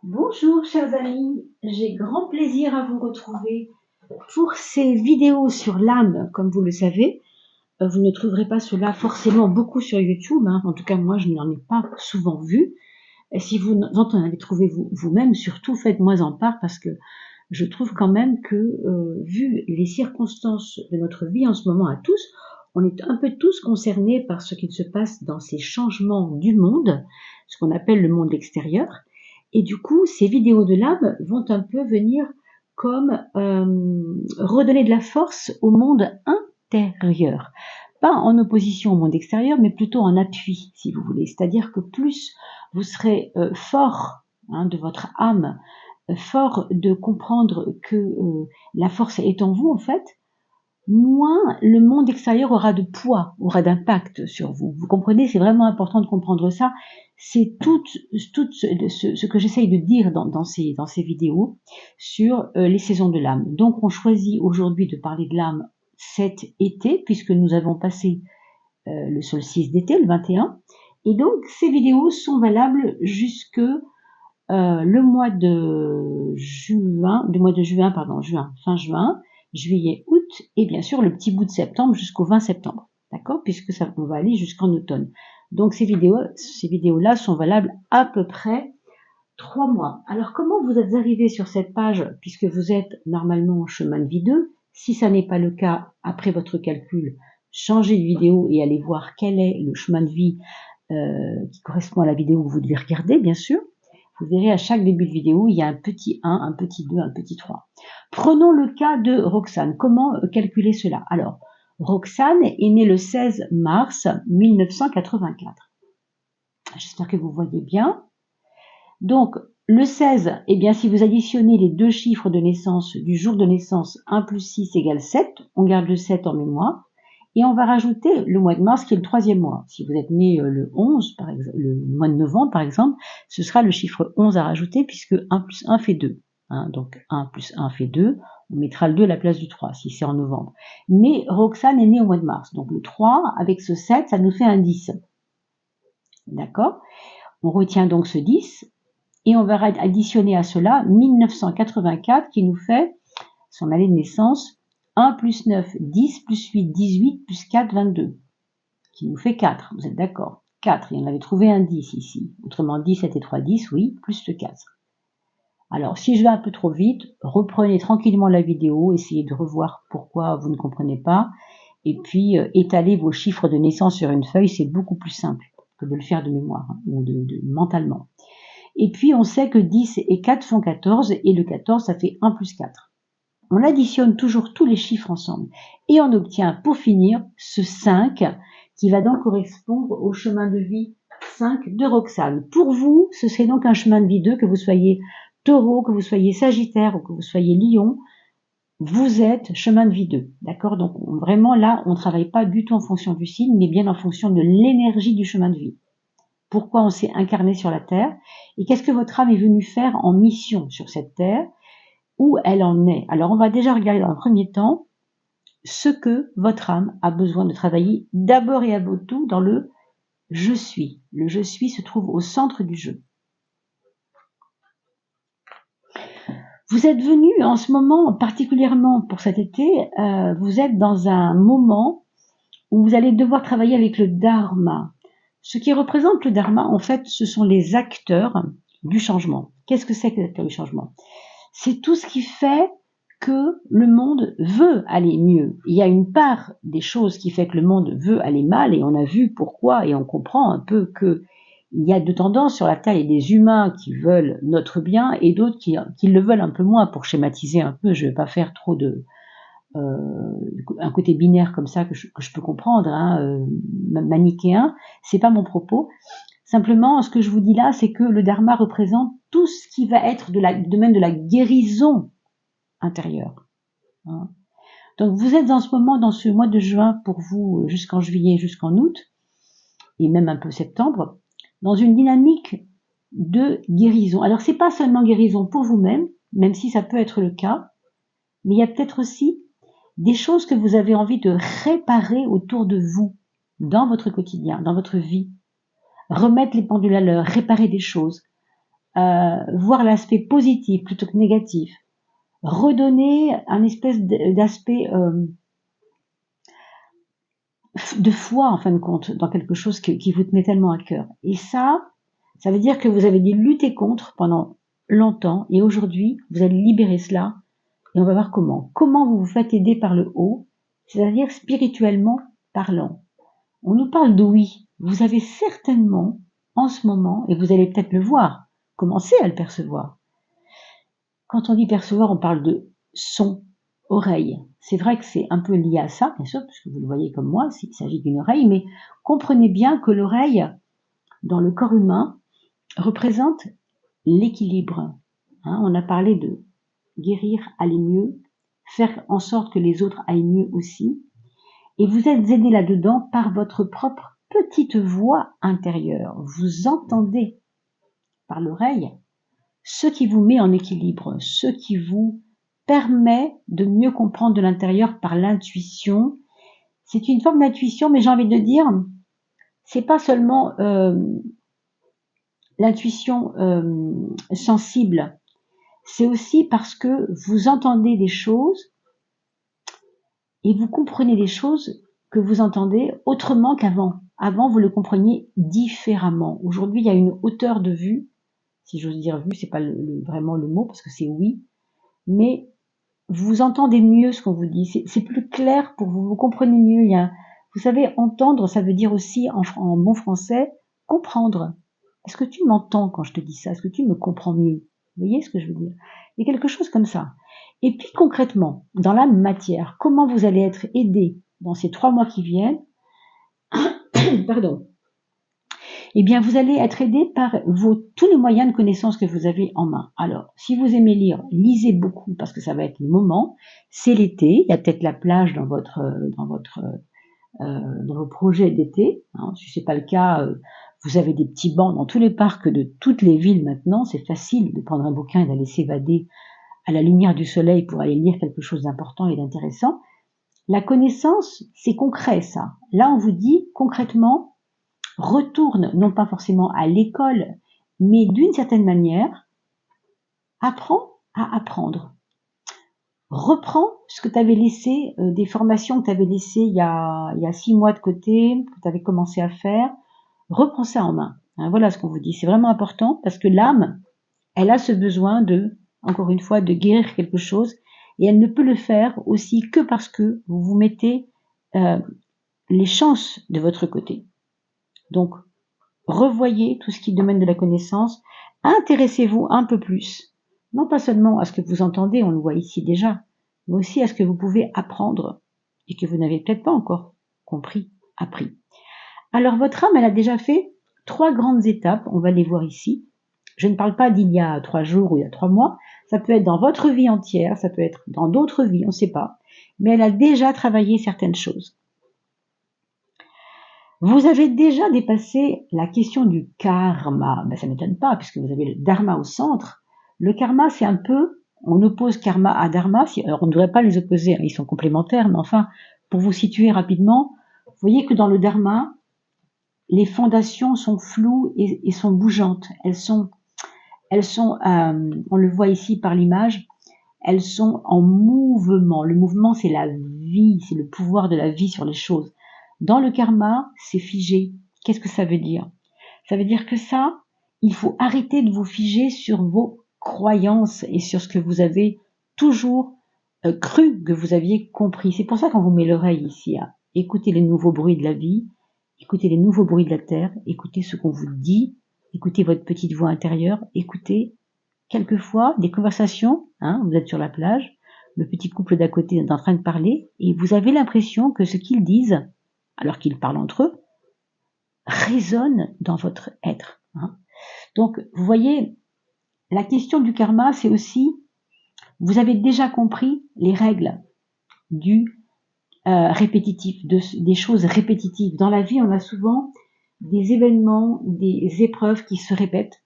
Bonjour chers amis, j'ai grand plaisir à vous retrouver pour ces vidéos sur l'âme. Comme vous le savez, vous ne trouverez pas cela forcément beaucoup sur YouTube, hein. En tout cas moi je n'en ai pas souvent vu. Et si vous en avez trouvé vous-même, surtout faites-moi en part parce que je trouve quand même que vu les circonstances de notre vie en ce moment à tous, on est un peu tous concernés par ce qui se passe dans ces changements du monde, ce qu'on appelle le monde extérieur. Et du coup, ces vidéos de l'âme vont un peu venir comme redonner de la force au monde intérieur. Pas en opposition au monde extérieur, mais plutôt en appui, si vous voulez. C'est-à-dire que plus vous serez fort de votre âme, fort de comprendre que la force est en vous, en fait, moins le monde extérieur aura de poids, aura d'impact sur vous. Vous comprenez, c'est vraiment important de comprendre ça. C'est tout ce que j'essaye de dire dans ces vidéos sur les saisons de l'âme. Donc on choisit aujourd'hui de parler de l'âme cet été, puisque nous avons passé le solstice d'été, le 21. Et donc ces vidéos sont valables jusque le mois de juin, fin juin, juillet, août, et bien sûr le petit bout de septembre jusqu'au 20 septembre. D'accord? Puisque ça, on va aller jusqu'en automne. Donc ces vidéos-là sont valables à peu près 3 mois. Alors comment vous êtes arrivé sur cette page, puisque vous êtes normalement en chemin de vie 2? Si ça n'est pas le cas, après votre calcul, changez de vidéo et allez voir quel est le chemin de vie qui correspond à la vidéo que vous devez regarder, bien sûr. Vous verrez à chaque début de vidéo, il y a un petit 1, un petit 2, un petit 3. Prenons le cas de Roxane. Comment calculer cela? Alors, Roxane est née le 16 mars 1984. J'espère que vous voyez bien. Donc, le 16, eh bien, si vous additionnez les deux chiffres de naissance du jour de naissance, 1 plus 6 égale 7, on garde le 7 en mémoire, et on va rajouter le mois de mars qui est le troisième mois. Si vous êtes né le 11, par exemple, le mois de novembre par exemple, ce sera le chiffre 11 à rajouter puisque 1 plus 1 fait 2. Donc 1 plus 1 fait 2, on mettra le 2 à la place du 3 si c'est en novembre. Mais Roxane est née au mois de mars, donc le 3 avec ce 7, ça nous fait un 10. D'accord? On retient donc ce 10 et on va additionner à cela 1984 qui nous fait son année de naissance 1 plus 9, 10 plus 8, 18 plus 4, 22, qui nous fait 4. Vous êtes d'accord? 4, et on avait trouvé un 10 ici. Autrement dit, 7 et 3, 10, oui, plus le 4. Alors, si je vais un peu trop vite, reprenez tranquillement la vidéo, essayez de revoir pourquoi vous ne comprenez pas, et puis étalez vos chiffres de naissance sur une feuille, c'est beaucoup plus simple que de le faire de mémoire, ou mentalement. Et puis, on sait que 10 et 4 font 14, et le 14, ça fait 1 plus 4. On additionne toujours tous les chiffres ensemble et on obtient pour finir ce 5 qui va donc correspondre au chemin de vie 5 de Roxane. Pour vous, ce serait donc un chemin de vie 2, que vous soyez Taureau, que vous soyez Sagittaire ou que vous soyez Lion, vous êtes chemin de vie 2. D'accord? Donc vraiment là, on ne travaille pas du tout en fonction du signe, mais bien en fonction de l'énergie du chemin de vie. Pourquoi on s'est incarné sur la Terre et qu'est-ce que votre âme est venue faire en mission sur cette Terre? Où elle en est. Alors on va déjà regarder dans un premier temps ce que votre âme a besoin de travailler d'abord et avant tout dans le je suis. Le je suis se trouve au centre du jeu. Vous êtes venu en ce moment, particulièrement pour cet été, vous êtes dans un moment où vous allez devoir travailler avec le dharma. Ce qui représente le dharma, en fait, ce sont les acteurs du changement. Qu'est-ce que c'est que les acteurs du changement? C'est tout ce qui fait que le monde veut aller mieux. Il y a une part des choses qui fait que le monde veut aller mal, et on a vu pourquoi, et on comprend un peu que il y a deux tendances sur la Terre. Il y a des humains qui veulent notre bien et d'autres qui le veulent un peu moins. Pour schématiser un peu, je ne vais pas faire trop de un côté binaire comme ça que je peux comprendre, manichéen, c'est pas mon propos. Simplement, ce que je vous dis là, c'est que le dharma représente tout ce qui va être du domaine de la guérison intérieure. Donc vous êtes en ce moment, dans ce mois de juin, pour vous, jusqu'en juillet, jusqu'en août, et même un peu septembre, dans une dynamique de guérison. Alors c'est pas seulement guérison pour vous-même, même si ça peut être le cas, mais il y a peut-être aussi des choses que vous avez envie de réparer autour de vous, dans votre quotidien, dans votre vie. Remettre les pendules à l'heure, réparer des choses. voir l'aspect positif plutôt que négatif, redonner un espèce d'aspect de foi en fin de compte dans quelque chose qui vous tenait tellement à cœur. Et ça veut dire que vous avez dû lutter contre pendant longtemps et aujourd'hui vous allez libérer cela et on va voir comment. Comment vous vous faites aider par le haut, c'est-à-dire spirituellement parlant. On nous parle de oui. Vous avez certainement en ce moment, et vous allez peut-être le voir, commencer à le percevoir. Quand on dit percevoir, on parle de son, oreille. C'est vrai que c'est un peu lié à ça, bien sûr, puisque vous le voyez comme moi, s'il s'agit d'une oreille, mais comprenez bien que l'oreille, dans le corps humain, représente l'équilibre. On a parlé de guérir, aller mieux, faire en sorte que les autres aillent mieux aussi. Et vous êtes aidé là-dedans par votre propre petite voix intérieure. Vous entendez par l'oreille ce qui vous met en équilibre, ce qui vous permet de mieux comprendre de l'intérieur par l'intuition. C'est une forme d'intuition, mais j'ai envie de dire, c'est pas seulement l'intuition sensible, c'est aussi parce que vous entendez des choses et vous comprenez des choses que vous entendez autrement qu'avant. Avant, vous le compreniez différemment. Aujourd'hui, il y a une hauteur de vue, si j'ose dire vue, c'est pas vraiment le mot parce que c'est oui, mais vous entendez mieux ce qu'on vous dit. C'est plus clair pour vous, vous comprenez mieux. Vous savez, entendre, ça veut dire aussi en bon français comprendre. Est-ce que tu m'entends quand je te dis ça? Est-ce que tu me comprends mieux? Vous voyez ce que je veux dire? Il y a quelque chose comme ça. Et puis concrètement, dans la matière, comment vous allez être aidé dans ces 3 mois qui viennent? Pardon. Eh bien, vous allez être aidé par tous les moyens de connaissance que vous avez en main. Alors, si vous aimez lire, lisez beaucoup parce que ça va être le moment. C'est l'été, il y a peut-être la plage dans vos projets d'été. Si c'est pas le cas, vous avez des petits bancs dans tous les parcs de toutes les villes maintenant. C'est facile de prendre un bouquin et d'aller s'évader à la lumière du soleil pour aller lire quelque chose d'important et d'intéressant. La connaissance, c'est concret ça. Là, on vous dit concrètement, retourne non pas forcément à l'école, mais d'une certaine manière, apprends à apprendre. Reprends ce que tu avais laissé, des formations que tu avais laissées il y a 6 mois de côté, que tu avais commencé à faire. Reprends ça en main. Voilà ce qu'on vous dit. C'est vraiment important parce que l'âme, elle a ce besoin encore une fois, de guérir quelque chose et elle ne peut le faire aussi que parce que vous vous mettez les chances de votre côté. Donc, revoyez tout ce qui est domaine de la connaissance, intéressez-vous un peu plus, non pas seulement à ce que vous entendez, on le voit ici déjà, mais aussi à ce que vous pouvez apprendre et que vous n'avez peut-être pas encore compris, appris. Alors votre âme, elle a déjà fait 3 grandes étapes, on va les voir ici. Je ne parle pas d'il y a 3 jours ou il y a 3 mois, ça peut être dans votre vie entière, ça peut être dans d'autres vies, on ne sait pas, mais elle a déjà travaillé certaines choses. Vous avez déjà dépassé la question du karma. Ça ne m'étonne pas, puisque vous avez le dharma au centre. Le karma, c'est un peu, on oppose karma à dharma. Alors, on ne devrait pas les opposer, ils sont complémentaires, mais enfin, pour vous situer rapidement, vous voyez que dans le dharma, les fondations sont floues et sont bougeantes. Elles sont, on le voit ici par l'image, elles sont en mouvement. Le mouvement, c'est la vie, c'est le pouvoir de la vie sur les choses. Dans le karma, c'est figé. Qu'est-ce que ça veut dire? Ça veut dire que ça, il faut arrêter de vous figer sur vos croyances et sur ce que vous avez toujours cru que vous aviez compris. C'est pour ça qu'on vous met l'oreille ici. Écoutez les nouveaux bruits de la vie, écoutez les nouveaux bruits de la terre, écoutez ce qu'on vous dit, écoutez votre petite voix intérieure, écoutez quelquefois des conversations, vous êtes sur la plage, le petit couple d'à côté est en train de parler, et vous avez l'impression que ce qu'ils disent, alors qu'ils parlent entre eux, résonne dans votre être. Donc, vous voyez, la question du karma, c'est aussi, vous avez déjà compris les règles du répétitif, des choses répétitives. Dans la vie, on a souvent des événements, des épreuves qui se répètent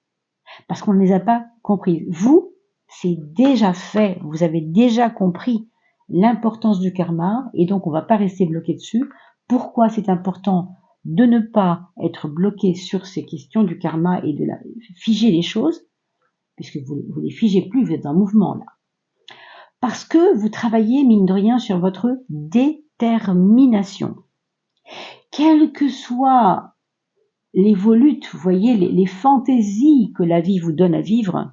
parce qu'on ne les a pas comprises. Vous, c'est déjà fait, vous avez déjà compris l'importance du karma et donc on ne va pas rester bloqué dessus. Pourquoi c'est important de ne pas être bloqué sur ces questions du karma et de figer les choses? puisque vous les figez plus, vous êtes en mouvement là. Parce que vous travaillez, mine de rien, sur votre détermination. Quelles que soient les volutes, vous voyez, les fantaisies que la vie vous donne à vivre,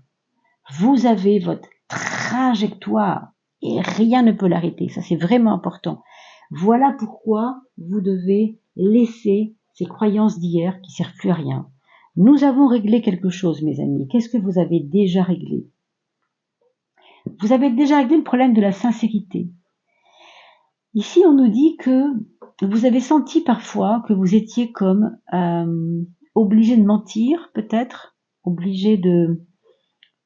vous avez votre trajectoire et rien ne peut l'arrêter. Ça, c'est vraiment important. Voilà pourquoi vous devez laisser ces croyances d'hier qui ne servent plus à rien. Nous avons réglé quelque chose, mes amis. Qu'est-ce que vous avez déjà réglé? Vous avez déjà réglé le problème de la sincérité. Ici, on nous dit que vous avez senti parfois que vous étiez comme obligé de mentir, peut-être, obligé de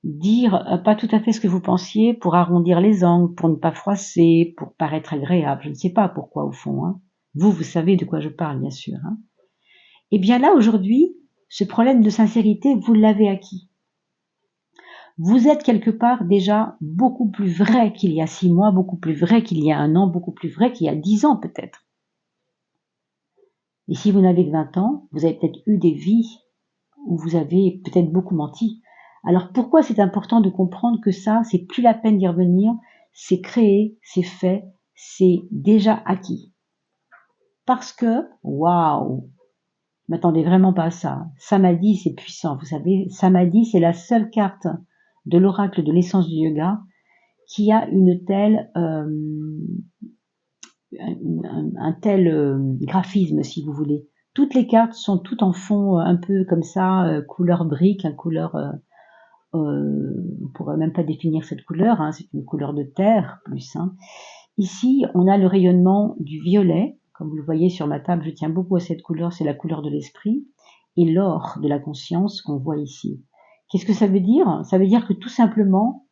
dire pas tout à fait ce que vous pensiez pour arrondir les angles, pour ne pas froisser, pour paraître agréable. Je ne sais pas pourquoi au fond. Hein. Vous savez de quoi je parle, bien sûr. Hein. Et bien là, aujourd'hui, ce problème de sincérité, vous l'avez acquis. Vous êtes quelque part déjà beaucoup plus vrai qu'il y a 6 mois, beaucoup plus vrai qu'il y a 1 an, beaucoup plus vrai qu'il y a 10 ans peut-être. Et si vous n'avez que 20 ans, vous avez peut-être eu des vies où vous avez peut-être beaucoup menti. Alors pourquoi c'est important de comprendre que ça, c'est plus la peine d'y revenir, c'est créé, c'est fait, c'est déjà acquis. Parce que, waouh, je m'attendais vraiment pas à ça. Samadhi, c'est puissant, vous savez, Samadhi, c'est la seule carte de l'oracle de l'essence du yoga qui a une telle, un tel graphisme, si vous voulez. Toutes les cartes sont toutes en fond un peu comme ça, couleur brique, couleur, on pourrait même pas définir cette couleur, hein, c'est une couleur de terre plus. Hein. Ici, on a le rayonnement du violet, comme vous le voyez sur ma table, je tiens beaucoup à cette couleur, c'est la couleur de l'esprit, et l'or de la conscience qu'on voit ici. Qu'est-ce que ça veut dire? Ça veut dire que tout simplement,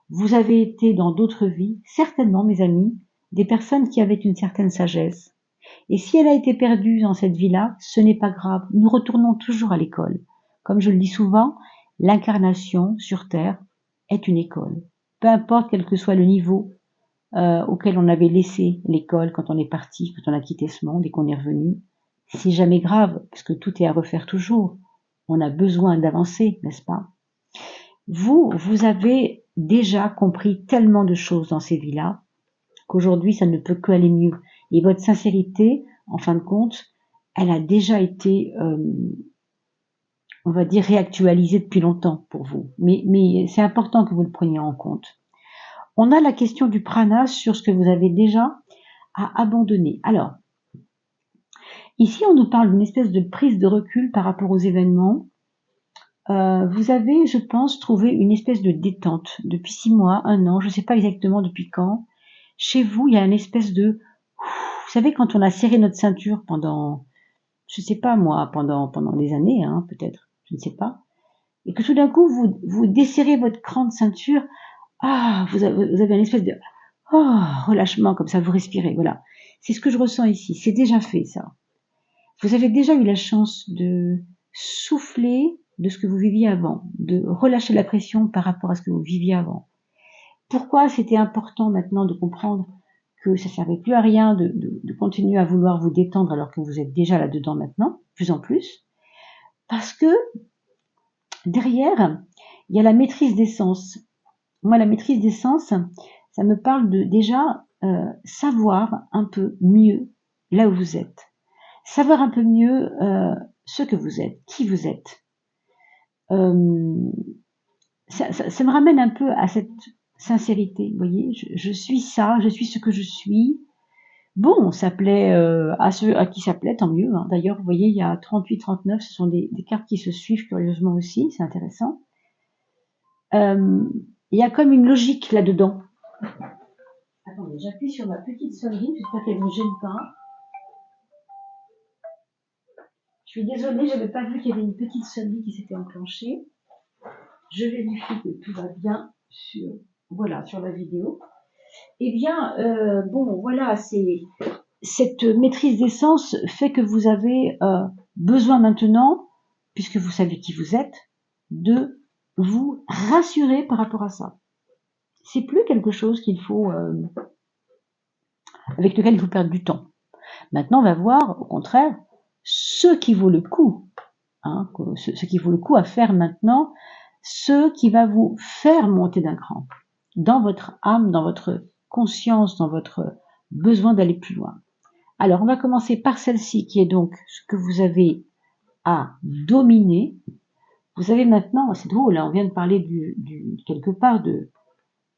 vous avez été dans d'autres vies, certainement mes amis, des personnes qui avaient une certaine sagesse. Et si elle a été perdue dans cette vie-là, ce n'est pas grave, nous retournons toujours à l'école. Comme je le dis souvent, l'incarnation sur Terre est une école. Peu importe quel que soit le niveau auquel on avait laissé l'école quand on est parti, quand on a quitté ce monde et qu'on est revenu, c'est jamais grave, parce que tout est à refaire toujours. On a besoin d'avancer, n'est-ce pas? Vous avez déjà compris tellement de choses dans ces vies-là, qu'aujourd'hui, ça ne peut que aller mieux. Et votre sincérité, en fin de compte, elle a déjà été, on va dire, réactualisée depuis longtemps pour vous. Mais c'est important que vous le preniez en compte. On a la question du prana sur ce que vous avez déjà à abandonner. Alors, ici, on nous parle d'une espèce de prise de recul par rapport aux événements. Vous avez, je pense, trouvé une espèce de détente depuis 6 mois, 1 an, je ne sais pas exactement depuis quand. Chez vous, il y a une espèce de... Vous savez, quand on a serré notre ceinture pendant, je ne sais pas moi, pendant des années, hein, peut-être, je ne sais pas, et que tout d'un coup, vous desserrez votre cran de ceinture, vous avez une espèce de relâchement, comme ça, vous respirez, voilà. C'est ce que je ressens ici, c'est déjà fait, ça. Vous avez déjà eu la chance de souffler de ce que vous viviez avant, de relâcher la pression par rapport à ce que vous viviez avant. Pourquoi c'était important maintenant de comprendre que ça servait plus à rien de continuer à vouloir vous détendre alors que vous êtes déjà là-dedans maintenant, plus en plus? Parce que derrière, il y a la maîtrise des sens. Moi, la maîtrise des sens, ça me parle de déjà savoir un peu mieux là où vous êtes. Savoir un peu mieux ce que vous êtes, qui vous êtes. Ça me ramène un peu à cette sincérité, vous voyez, je suis ça, je suis ce que je suis. Bon, ça plaît à ceux à qui ça plaît, tant mieux. Hein. D'ailleurs, vous voyez, il y a 38, 39, ce sont des cartes qui se suivent curieusement aussi, c'est intéressant. Il y a comme une logique là-dedans. Attendez, j'appuie sur ma petite sonnerie, j'espère qu'elle ne me gêne pas. Je suis désolée, je n'avais pas vu qu'il y avait une petite sonnerie qui s'était enclenchée. Je vérifie que tout va bien sur la vidéo. Eh bien, bon, voilà, cette maîtrise des sens fait que vous avez besoin maintenant, puisque vous savez qui vous êtes, de vous rassurer par rapport à ça. C'est plus quelque chose qu'il faut, avec lequel il faut perdre du temps. Maintenant, on va voir, au contraire, ce qui vaut le coup, hein, ce qui vaut le coup à faire maintenant, ce qui va vous faire monter d'un cran dans votre âme, dans votre conscience, dans votre besoin d'aller plus loin. Alors, on va commencer par celle-ci qui est donc ce que vous avez à dominer. Vous avez maintenant, c'est drôle, là, on vient de parler quelque part de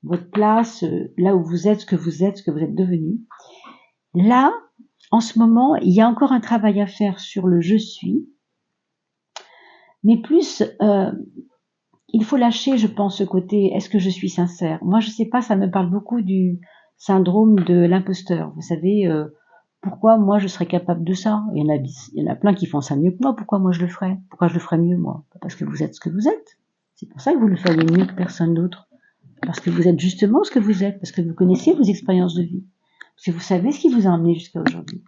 votre place, là où vous êtes, ce que vous êtes devenu. Là, en ce moment, il y a encore un travail à faire sur le je suis, mais plus, il faut lâcher, je pense, ce côté est-ce que je suis sincère. Moi, je sais pas, ça me parle beaucoup du syndrome de l'imposteur. Vous savez, pourquoi moi je serais capable de ça? Il y en a plein qui font ça mieux que moi. Pourquoi moi je le ferais? Pourquoi je le ferais mieux moi? Parce que vous êtes ce que vous êtes. C'est pour ça que vous le feriez mieux que personne d'autre. Parce que vous êtes justement ce que vous êtes, parce que vous connaissez vos expériences de vie, parce que vous savez ce qui vous a emmené jusqu'à aujourd'hui.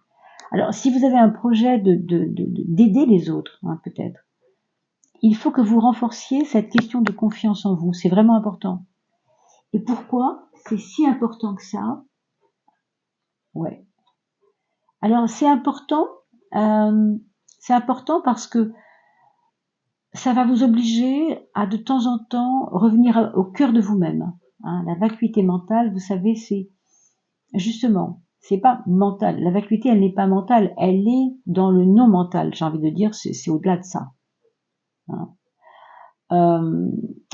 Alors, si vous avez un projet d'aider les autres, hein, peut-être, il faut que vous renforciez cette question de confiance en vous. C'est vraiment important. Et pourquoi c'est si important que ça? Ouais. Alors, c'est important parce que ça va vous obliger à de temps en temps revenir au cœur de vous-même. Hein, la vacuité mentale, vous savez, c'est justement, c'est pas mental. La vacuité, elle n'est pas mentale, elle est dans le non mental. J'ai envie de dire, c'est au-delà de ça. Hein.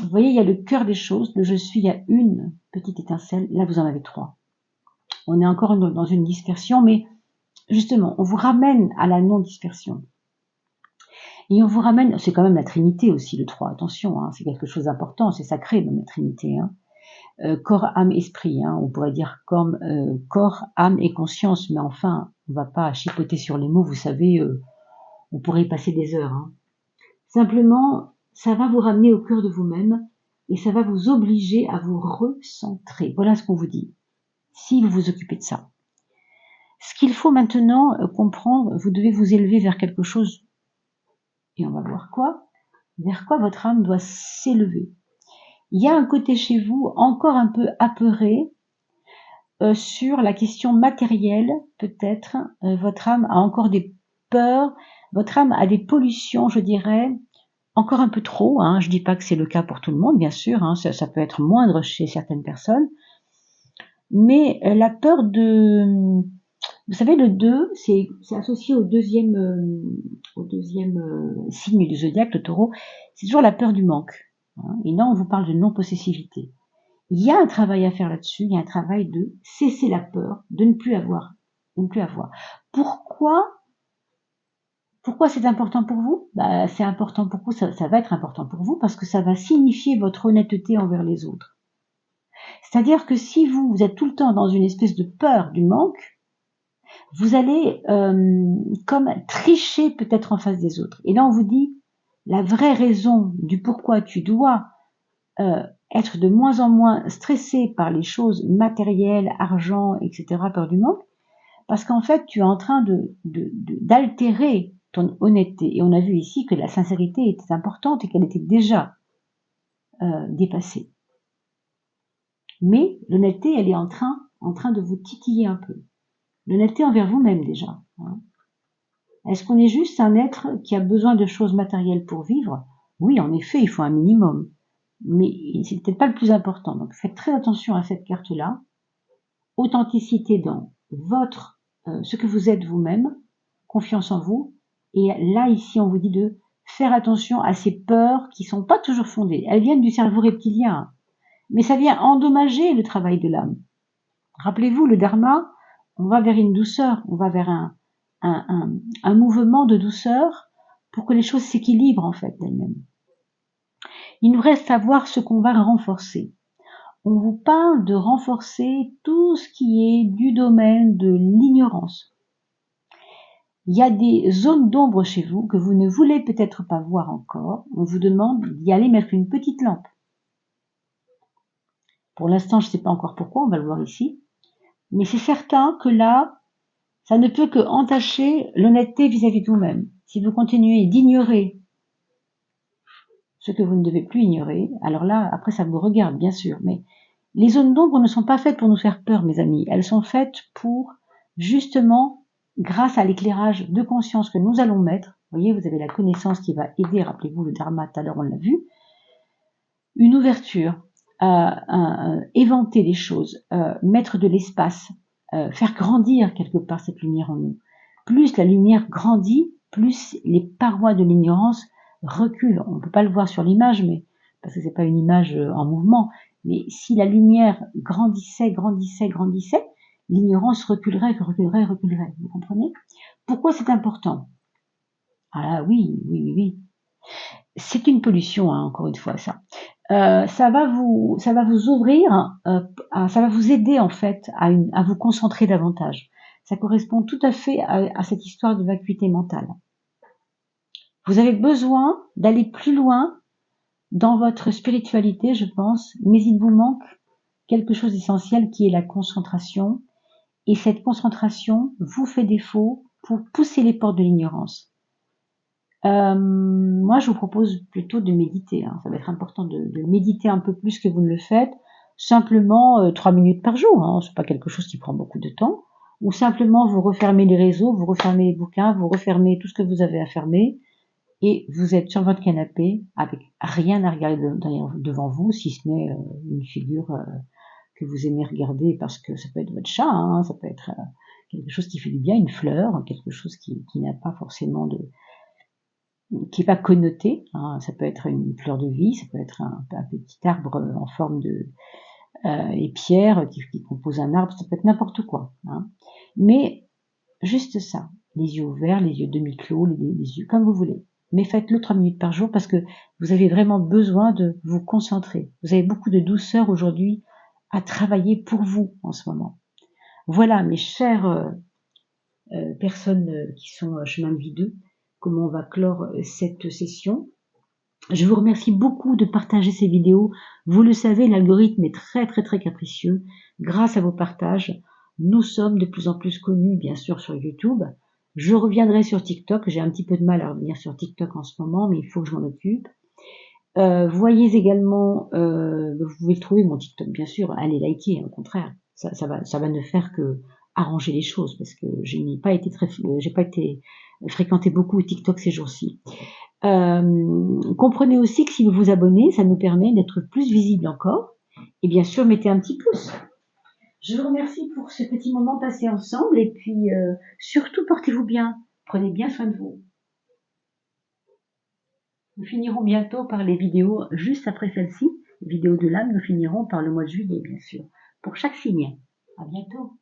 Vous voyez, il y a le cœur des choses, le je suis, il y a une petite étincelle, là vous en avez trois. On est encore dans une dispersion, mais justement, on vous ramène à la non-dispersion. Et on vous ramène, c'est quand même la Trinité aussi, le 3, attention, hein, c'est quelque chose d'important, c'est sacré même la Trinité. Hein. Corps, âme, esprit, hein, on pourrait dire comme corps, âme et conscience, mais enfin, on va pas chipoter sur les mots, vous savez, on pourrait y passer des heures. Hein. Simplement, ça va vous ramener au cœur de vous-même et ça va vous obliger à vous recentrer. Voilà ce qu'on vous dit, si vous vous occupez de ça. Ce qu'il faut maintenant comprendre, vous devez vous élever vers quelque chose, et on va voir quoi, vers quoi votre âme doit s'élever. Il y a un côté chez vous encore un peu apeuré sur la question matérielle, peut-être. Votre âme a encore des peurs, votre âme a des pollutions, je dirais, encore un peu trop. Hein. Je dis pas que c'est le cas pour tout le monde, bien sûr, hein, ça peut être moindre chez certaines personnes. Mais la peur de... Vous savez, le 2, c'est associé au deuxième signe du zodiaque, le taureau. C'est toujours la peur du manque. Hein. Et là, on vous parle de non-possessivité. Il y a un travail à faire là-dessus, il y a un travail de cesser la peur, de ne plus avoir. Pourquoi c'est important pour vous? Bah, c'est important pour vous, ça va être important pour vous parce que ça va signifier votre honnêteté envers les autres. C'est-à-dire que si vous êtes tout le temps dans une espèce de peur du manque, vous allez comme tricher peut-être en face des autres. Et là, on vous dit la vraie raison du pourquoi tu dois être de moins en moins stressé par les choses matérielles, argent, etc., peur du manque, parce qu'en fait, tu es en train d'altérer ton honnêteté. Et on a vu ici que la sincérité était importante et qu'elle était déjà dépassée. Mais l'honnêteté, elle est en train de vous titiller un peu. L'honnêteté envers vous-même déjà. Hein. Est-ce qu'on est juste un être qui a besoin de choses matérielles pour vivre? Oui, en effet, il faut un minimum. Mais c'est peut-être pas le plus important. Donc faites très attention à cette carte-là. Authenticité dans votre ce que vous êtes vous-même, confiance en vous. Et là, ici, on vous dit de faire attention à ces peurs qui sont pas toujours fondées. Elles viennent du cerveau reptilien, mais ça vient endommager le travail de l'âme. Rappelez-vous, le dharma, on va vers une douceur, on va vers un mouvement de douceur pour que les choses s'équilibrent en fait d'elles-mêmes. Il nous reste à voir ce qu'on va renforcer. On vous parle de renforcer tout ce qui est du domaine de l'ignorance. Il y a des zones d'ombre chez vous que vous ne voulez peut-être pas voir encore. On vous demande d'y aller mettre une petite lampe. Pour l'instant, je ne sais pas encore pourquoi, on va le voir ici. Mais c'est certain que là, ça ne peut que entacher l'honnêteté vis-à-vis de vous-même. Si vous continuez d'ignorer ce que vous ne devez plus ignorer, alors là, après, ça vous regarde, bien sûr. Mais les zones d'ombre ne sont pas faites pour nous faire peur, mes amis. Elles sont faites pour, justement, grâce à l'éclairage de conscience que nous allons mettre, vous voyez, vous avez la connaissance qui va aider, rappelez-vous, le dharma, tout à l'heure, on l'a vu, une ouverture, éventer les choses, mettre de l'espace, faire grandir quelque part cette lumière en nous. Plus la lumière grandit, plus les parois de l'ignorance reculent. On ne peut pas le voir sur l'image, mais parce que c'est pas une image en mouvement. Mais si la lumière grandissait, grandissait, grandissait, l'ignorance reculerait, reculerait, reculerait. Vous comprenez? Pourquoi c'est important? Ah oui, oui, oui, oui. C'est une pollution, hein, encore une fois, ça. Ça va vous ouvrir, ça va vous aider en fait à vous concentrer davantage. Ça correspond tout à fait à cette histoire de vacuité mentale. Vous avez besoin d'aller plus loin dans votre spiritualité, je pense, mais il vous manque quelque chose d'essentiel qui est la concentration. Et cette concentration vous fait défaut pour pousser les portes de l'ignorance. Moi, je vous propose plutôt de méditer. Hein. Ça va être important de méditer un peu plus que vous ne le faites. Simplement 3 minutes par jour. Hein. C'est pas quelque chose qui prend beaucoup de temps. Ou simplement vous refermez les réseaux, vous refermez les bouquins, vous refermez tout ce que vous avez à fermer et vous êtes sur votre canapé avec rien à regarder devant vous, si ce n'est une figure que vous aimez regarder parce que ça peut être votre chat, hein, ça peut être quelque chose qui fait du bien, une fleur, quelque chose qui n'a pas forcément qui n'est pas connoté, hein, ça peut être une fleur de vie, ça peut être un petit arbre en forme de et pierre qui compose un arbre, ça peut être n'importe quoi. Hein. Mais juste ça, les yeux ouverts, les yeux demi-clos, les yeux comme vous voulez. Mais faites-le 3 minutes par jour parce que vous avez vraiment besoin de vous concentrer. Vous avez beaucoup de douceur aujourd'hui à travailler pour vous en ce moment. Voilà, mes chères personnes qui sont chemin de vie 2, comment on va clore cette session. Je vous remercie beaucoup de partager ces vidéos. Vous le savez, l'algorithme est très très très capricieux. Grâce à vos partages, nous sommes de plus en plus connus, bien sûr, sur YouTube. Je reviendrai sur TikTok. J'ai un petit peu de mal à revenir sur TikTok en ce moment, mais il faut que je m'en occupe. Voyez également, vous pouvez le trouver mon TikTok, bien sûr. Allez liker, au contraire. Ça va ne faire que arranger les choses parce que j'ai pas été fréquenté beaucoup TikTok ces jours-ci. Comprenez aussi que si vous vous abonnez, ça nous permet d'être plus visible encore. Et bien sûr, mettez un petit pouce. Je vous remercie pour ce petit moment passé ensemble. Et puis, surtout, portez-vous bien. Prenez bien soin de vous. Nous finirons bientôt par les vidéos juste après celle-ci. Vidéo de l'âme, nous finirons par le mois de juillet, bien sûr. Pour chaque signe. À bientôt.